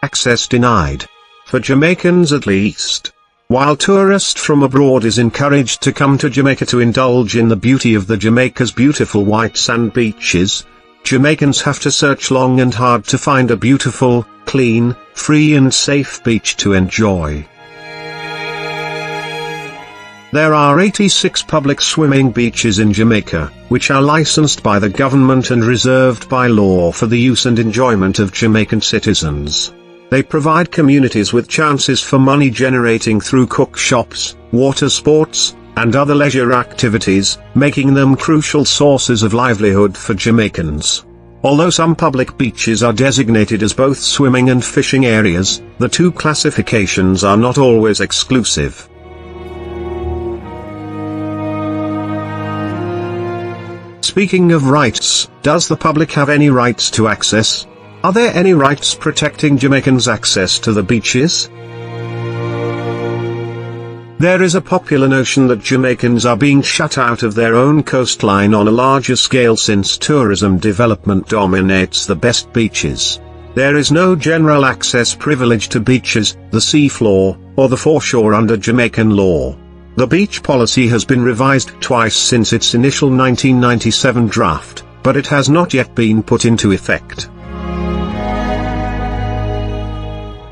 access denied. For Jamaicans at least. While tourists from abroad is encouraged to come to Jamaica to indulge in the beauty of the Jamaica's beautiful white sand beaches, Jamaicans have to search long and hard to find a beautiful, clean, free and safe beach to enjoy. There are 86 public swimming beaches in Jamaica, which are licensed by the government and reserved by law for the use and enjoyment of Jamaican citizens. They provide communities with chances for money generating through cook shops, water sports, and other leisure activities, making them crucial sources of livelihood for Jamaicans. Although some public beaches are designated as both swimming and fishing areas, the two classifications are not always exclusive. Speaking of rights, does the public have any rights to access? Are there any rights protecting Jamaicans' access to the beaches? There is a popular notion that Jamaicans are being shut out of their own coastline on a larger scale since tourism development dominates the best beaches. There is no general access privilege to beaches, the seafloor, or the foreshore under Jamaican law. The beach policy has been revised twice since its initial 1997 draft, but it has not yet been put into effect.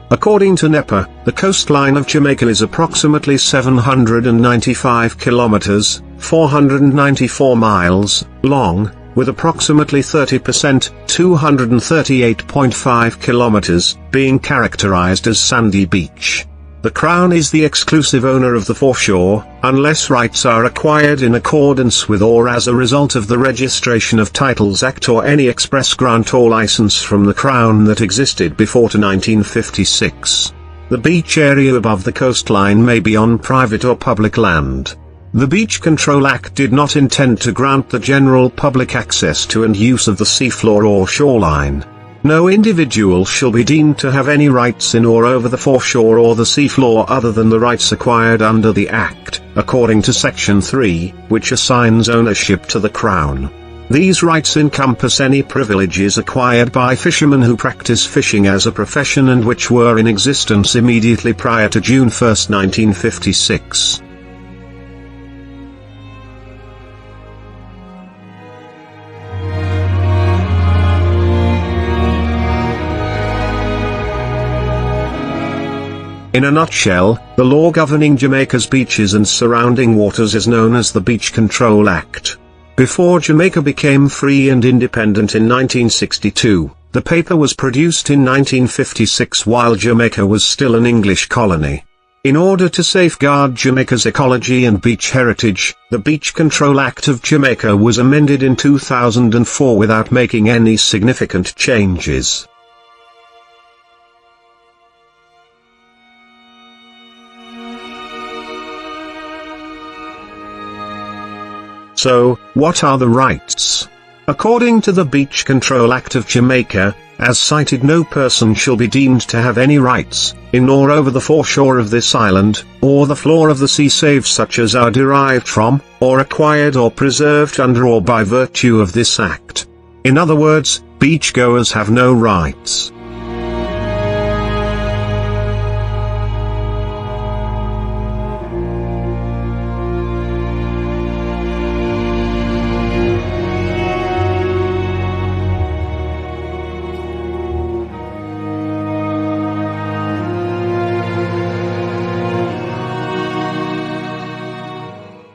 According to NEPA, the coastline of Jamaica is approximately 795 kilometers, 494 miles, long, with approximately 30%, 238.5 kilometers, being characterized as sandy beach. The Crown is the exclusive owner of the foreshore, unless rights are acquired in accordance with or as a result of the Registration of Titles Act or any express grant or license from the Crown that existed before to 1956. The beach area above the coastline may be on private or public land. The Beach Control Act did not intend to grant the general public access to and use of the seafloor or shoreline. No individual shall be deemed to have any rights in or over the foreshore or the seafloor other than the rights acquired under the Act, according to Section 3, which assigns ownership to the Crown. These rights encompass any privileges acquired by fishermen who practice fishing as a profession and which were in existence immediately prior to June 1, 1956. In a nutshell, the law governing Jamaica's beaches and surrounding waters is known as the Beach Control Act. Before Jamaica became free and independent in 1962, the paper was produced in 1956 while Jamaica was still an English colony. In order to safeguard Jamaica's ecology and beach heritage, the Beach Control Act of Jamaica was amended in 2004 without making any significant changes. So, what are the rights? According to the Beach Control Act of Jamaica, as cited, no person shall be deemed to have any rights, in or over the foreshore of this island, or the floor of the sea save such as are derived from, or acquired or preserved under or by virtue of this act. In other words, beachgoers have no rights.